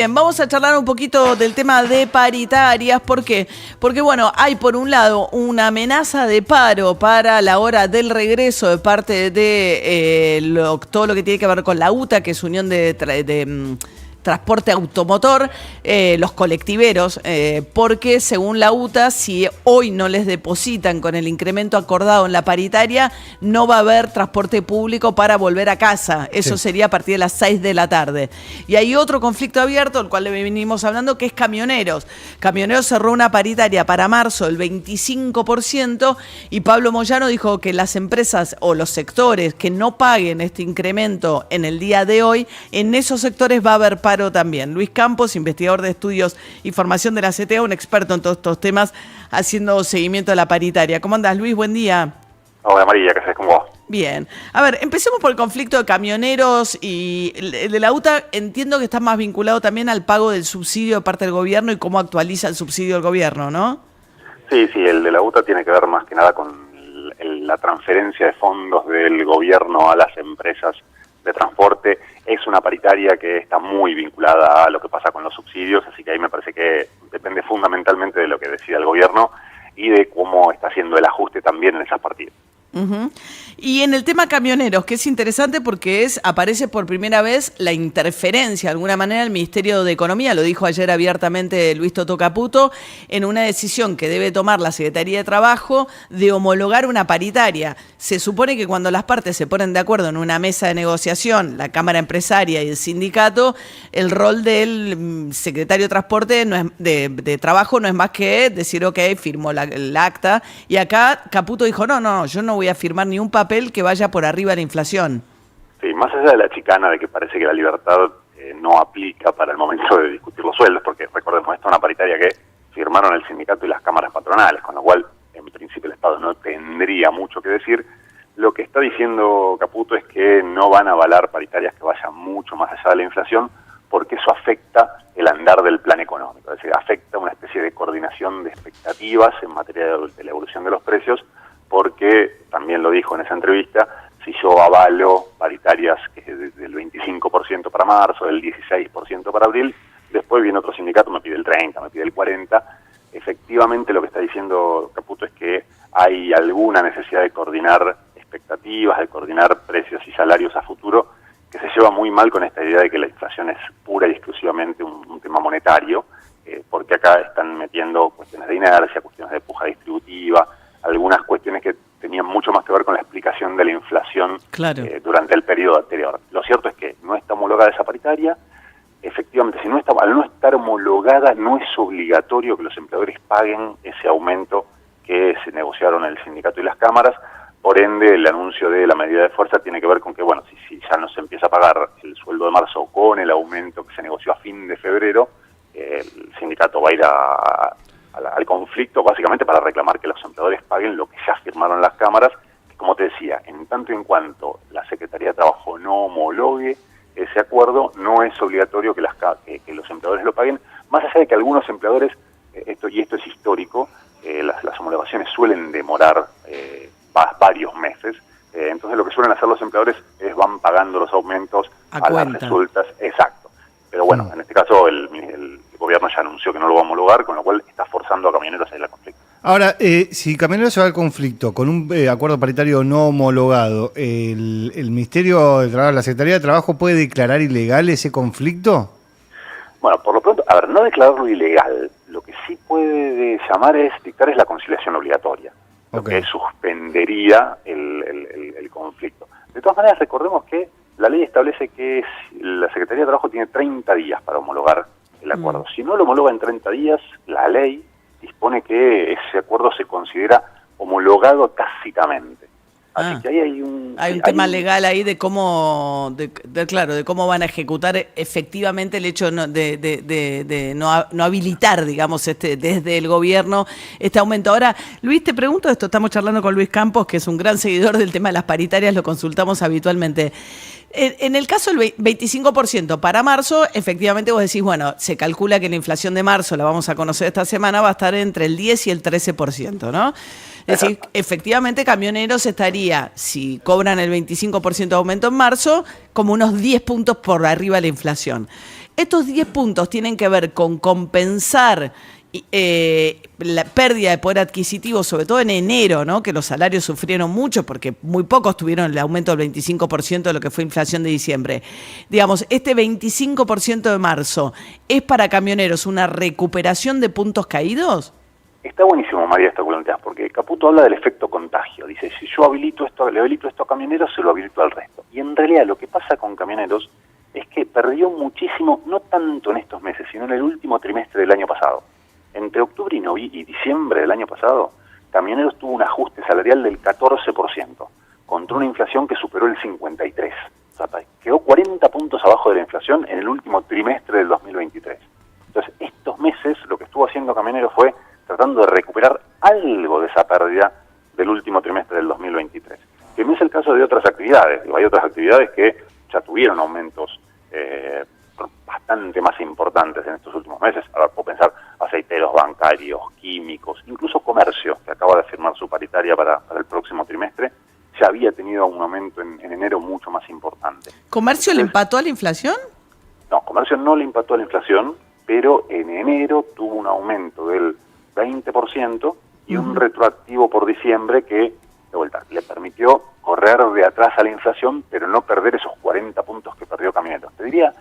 Bien, vamos a charlar un poquito del tema de paritarias. ¿Por qué? Porque, bueno, hay por un lado una amenaza de paro para la hora del regreso de parte de todo lo que tiene que ver con la UTA, que es Unión de Transporte Automotor, los colectiveros, porque según la UTA, si hoy no les depositan con el incremento acordado en la paritaria, no va a haber transporte público para volver a casa. Eso sería a partir de las 6 de la tarde. Y hay otro conflicto abierto, el cual le venimos hablando, que es camioneros. Camioneros cerró una paritaria para marzo del 25% y Pablo Moyano dijo que las empresas o los sectores que no paguen este incremento en el día de hoy, en esos sectores va a haber paro también. Luis Campos, investigador de estudios y formación de la CTA, un experto en todos estos temas, haciendo seguimiento de la paritaria. ¿Cómo andás, Luis? Buen día. Hola, María, ¿qué haces con vos? Bien. A ver, empecemos por el conflicto de camioneros y el de la UTA. Entiendo que está más vinculado también al pago del subsidio de parte del gobierno y cómo actualiza el subsidio del gobierno, ¿no? Sí, el de la UTA tiene que ver más que nada con la transferencia de fondos del gobierno a las empresas de transporte. Es una paritaria que está muy vinculada a lo que pasa con los subsidios, así que ahí me parece que depende fundamentalmente de lo que decida el gobierno y de cómo está haciendo el ajuste también en esas partidas. Uh-huh. Y en el tema camioneros, que es interesante porque aparece por primera vez la interferencia, de alguna manera, el Ministerio de Economía, lo dijo ayer abiertamente Luis Toto Caputo, en una decisión que debe tomar la Secretaría de Trabajo de homologar una paritaria. Se supone que cuando las partes se ponen de acuerdo en una mesa de negociación, la Cámara Empresaria y el sindicato, el rol del secretario de Transporte de Trabajo no es más que decir, ok, firmó el acta, y acá Caputo dijo, no, yo no voy a firmar ni un papel que vaya por arriba de la inflación. Sí, más allá de la chicana de que parece que la libertad no aplica para el momento de discutir los sueldos, porque recordemos, esta es una paritaria que firmaron el sindicato y las cámaras patronales, con lo cual en principio el Estado no tendría mucho que decir. Lo que está diciendo Caputo es que no van a avalar paritarias que vayan mucho más allá de la inflación, porque eso afecta el andar del plan económico, es decir, afecta una especie de coordinación de expectativas en materia de la evolución de los precios, porque, también lo dijo en esa entrevista, si yo avalo paritarias que es del 25% para marzo, del 16% para abril, después viene otro sindicato, me pide el 30%, me pide el 40%. Efectivamente lo que está diciendo Caputo es que hay alguna necesidad de coordinar expectativas, de coordinar precios y salarios a futuro, que se lleva muy mal con esta idea de que la inflación es pura y exclusivamente un tema monetario, porque acá están metiendo cuestiones de inercia, cuestiones de puja distributiva, algunas cuestiones que tenían mucho más que ver con la explicación de la inflación durante el periodo anterior. Lo cierto es que no está homologada esa paritaria. Efectivamente, al no estar homologada, no es obligatorio que los empleadores paguen ese aumento que se negociaron el sindicato y las cámaras. Por ende, el anuncio de la medida de fuerza tiene que ver con que, bueno, si ya no se empieza a pagar el sueldo de marzo con el aumento que se negoció a fin de febrero, el sindicato va a ir al conflicto básicamente para reclamar que los empleadores paguen lo que ya firmaron las cámaras, que, como te decía, en tanto y en cuanto la Secretaría de Trabajo no homologue ese acuerdo, no es obligatorio que los empleadores lo paguen, más allá de que algunos empleadores, esto es histórico, las homologaciones suelen demorar varios meses, entonces lo que suelen hacer los empleadores es van pagando los aumentos a las resultas, exacto. Pero bueno, en este caso el gobierno ya anunció que no lo va a homologar, con lo cual está forzando a camioneros a ir al conflicto. Ahora, si Camioneros se va al conflicto con un acuerdo paritario no homologado, ¿el Ministerio de Trabajo, la Secretaría de Trabajo puede declarar ilegal ese conflicto? Bueno, por lo pronto, no declararlo ilegal, lo que sí puede llamar dictar la conciliación obligatoria, lo que suspendería el conflicto. De todas maneras, recordemos que la ley establece que la Secretaría de Trabajo tiene 30 días para homologar el acuerdo. Si no lo homologa en 30 días, la ley dispone que ese acuerdo se considera homologado tácitamente. Así que ahí hay un tema legal ahí de cómo, de cómo van a ejecutar efectivamente el hecho de no habilitar, digamos, desde el gobierno este aumento. Ahora, Luis, te pregunto esto, estamos charlando con Luis Campos, que es un gran seguidor del tema de las paritarias, lo consultamos habitualmente. En el caso del 25% para marzo, efectivamente vos decís, bueno, se calcula que la inflación de marzo, la vamos a conocer esta semana, va a estar entre el 10 y el 13%, ¿no? Es decir, efectivamente Camioneros estaría, si cobran el 25% de aumento en marzo, como unos 10 puntos por arriba de la inflación. Estos 10 puntos tienen que ver con compensar la pérdida de poder adquisitivo, sobre todo en enero, ¿no? Que los salarios sufrieron mucho porque muy pocos tuvieron el aumento del 25% de lo que fue inflación de diciembre. Digamos, este 25% de marzo, ¿es para camioneros una recuperación de puntos caídos? Está buenísimo, María, esto que planteás, porque Caputo habla del efecto contagio. Dice, si yo le habilito esto a camioneros, se lo habilito al resto. Y en realidad lo que pasa con camioneros es que perdió muchísimo, no tanto en estos meses, sino en el último trimestre del año pasado. Entre octubre y diciembre del año pasado, Camioneros tuvo un ajuste salarial del 14%, contra una inflación que superó el 53%. O sea, quedó 40 puntos abajo de la inflación en el último trimestre del 2023. Entonces, estos meses lo que estuvo haciendo Camioneros fue tratando de recuperar algo de esa pérdida del último trimestre del 2023. Que no es el caso de otras actividades. Hay otras actividades que ya tuvieron aumentos bastante más importantes en estos últimos meses. Ahora puedo pensar aceiteros, bancarios, químicos, incluso comercio, que acaba de firmar su paritaria para el próximo trimestre, ya había tenido un aumento en enero mucho más importante. ¿Comercio le empató a la inflación? No, comercio no le empató a la inflación, pero en enero tuvo un aumento del 20% y un retroactivo por diciembre que, de vuelta, le permitió correr de atrás a la inflación, pero no perder esos 40 puntos que perdió Camioneros. Te diría,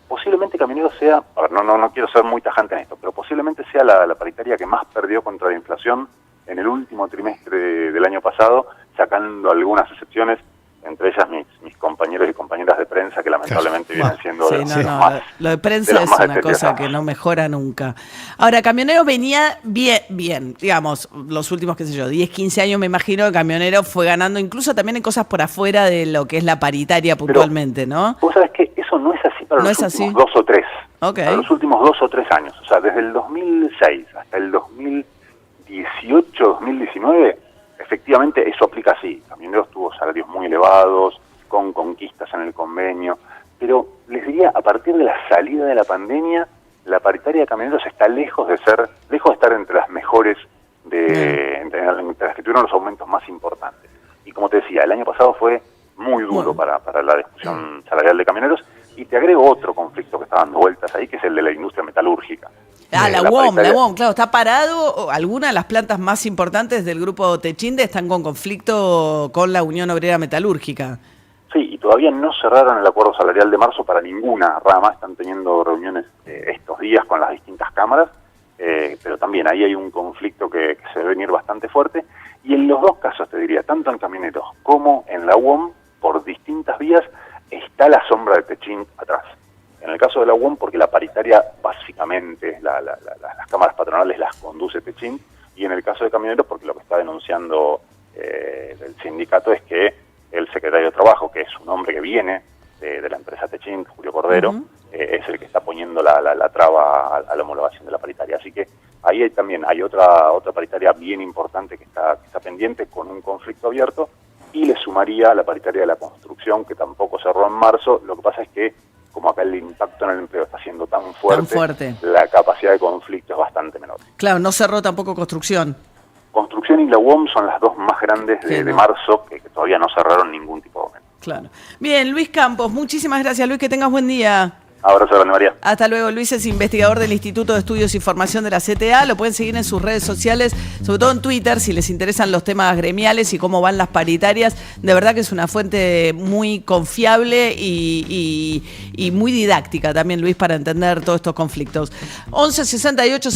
posiblemente Camioneros sea, a ver, no quiero ser muy tajante en esto, pero posiblemente sea la paritaria que más perdió contra la inflación en el último trimestre del año pasado, sacando algunas excepciones, entre ellas mis compañeros y compañeras de prensa, que lamentablemente vienen siendo de los más... Lo de prensa es una cosa que no mejora nunca. Ahora, Camioneros venía bien, digamos, los últimos, 10, 15 años me imagino que Camioneros fue ganando, incluso también en cosas por afuera de lo que es la paritaria puntualmente, ¿no? Vos sabés que eso no es así para los últimos 2 o 3. Okay. Para los últimos 2 o 3 años. O sea, desde el 2006 hasta el 2018, 2019... efectivamente eso aplica así. Camioneros tuvo salarios muy elevados, con conquistas en el convenio, pero les diría, a partir de la salida de la pandemia, la paritaria de Camioneros está lejos de estar entre las mejores, entre las que tuvieron los aumentos más importantes. Y como te decía, el año pasado fue muy duro para la discusión salarial de Camioneros, y te agrego otro conflicto que está dando vueltas ahí, que es el de la industria metalúrgica. La UOM, claro, está parado. Algunas de las plantas más importantes del grupo Techinde están con conflicto con la Unión Obrera Metalúrgica. Sí, y todavía no cerraron el acuerdo salarial de marzo para ninguna rama. Están teniendo reuniones estos días con las distintas cámaras, pero también ahí hay un conflicto que se debe venir bastante fuerte. Y en los dos casos, te diría, tanto en Camioneros como en la UOM, por distintas vías, está la sombra de Techint atrás. En el caso de la UOM, porque la paritaria, básicamente, las cámaras patronales las conduce Techint, y en el caso de Camioneros, porque lo que está denunciando el sindicato es que el secretario de Trabajo, que es un hombre que viene de la empresa Techint, Julio Cordero, es el que está poniendo la traba a la homologación de la paritaria. Así que ahí también hay otra paritaria bien importante que está pendiente, con un conflicto abierto, y le sumaría a la paritaria de la construcción, que tampoco cerró en marzo. Lo que pasa es que, como acá el impacto en el empleo está siendo tan fuerte, la capacidad de conflicto es bastante menor. Claro, no cerró tampoco construcción. Construcción y la UOM son las dos más grandes de marzo, que todavía no cerraron ningún tipo de aumento. Claro. Bien, Luis Campos, muchísimas gracias, Luis, que tengas buen día. Abrazo grande, María. Hasta luego. Luis es investigador del Instituto de Estudios y Formación de la CTA. Lo pueden seguir en sus redes sociales, sobre todo en Twitter, si les interesan los temas gremiales y cómo van las paritarias. De verdad que es una fuente muy confiable y muy didáctica también, Luis, para entender todos estos conflictos. 11 68